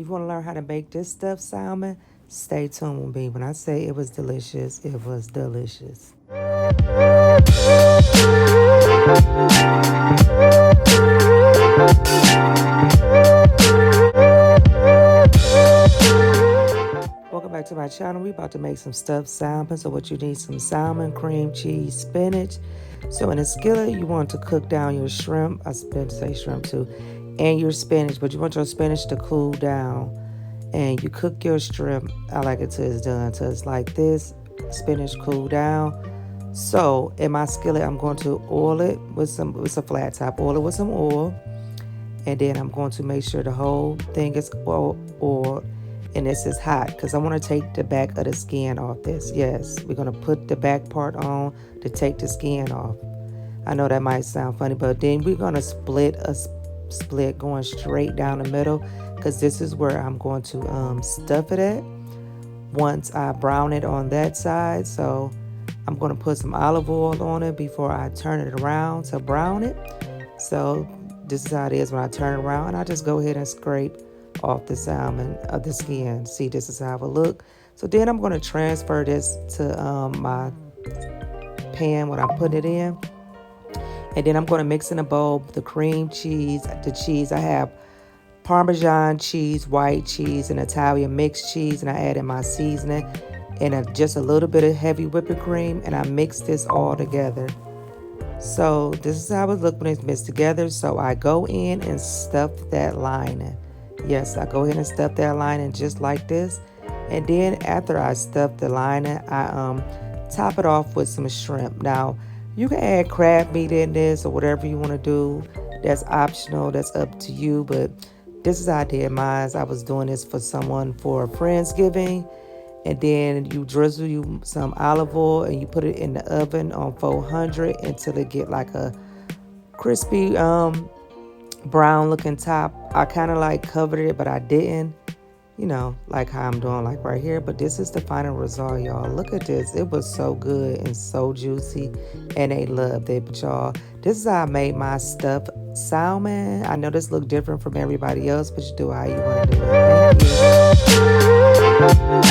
If you want to learn how to make this stuffed salmon, stay tuned with me. When I say it was delicious, it was delicious. Welcome back to my channel. We about to make some stuffed salmon. So what you need, some salmon, cream cheese, spinach. So in a skillet, you want to cook down your shrimp. I meant to say shrimp too. And your spinach, but you want your spinach to cool down. And you cook your shrimp. I like it till it's done. Till it's like this. Spinach cool down. So in my skillet, I'm going to oil it with it's a flat top. Oil it with some oil. And then I'm going to make sure the whole thing is oiled. And this is hot because I want to take the back of the skin off this. Yes, we're going to put the back part on to take the skin off. I know that might sound funny, but then we're going to split going straight down the middle because this is where I'm going to stuff it at once I brown it on that side. So I'm going to put some olive oil on it before I turn it around to brown it. So this is how it is when I turn it around, and I just go ahead and scrape off the salmon of the skin. See, this is how it will look. So then I'm going to transfer this to my pan when I put it in, and then I'm going to mix in a bowl the cream cheese, the cheese. I have Parmesan cheese, white cheese, and Italian mixed cheese, and I add in my seasoning and just a little bit of heavy whipping cream, and I mix this all together. So this is how it looks when it's mixed together. So I go in and stuff that lining. Yes, I go ahead and stuff that lining just like this. And then after I stuff the lining, I top it off with some shrimp. Now, you can add crab meat in this or whatever you want to do. That's optional. That's up to you. But this is how I did mine. I was doing this for someone for a Friendsgiving. And then you drizzle you some olive oil and you put it in the oven on 400 until it get like a crispy brown looking top. I kind of like covered it, but I didn't, you know, like how I'm doing like right here. But this is the final result, y'all. Look at this. It was so good and so juicy, and they loved it. But y'all, this is how I made my stuffed salmon. I know this look different from everybody else, but you do how you want to do it. Thank you.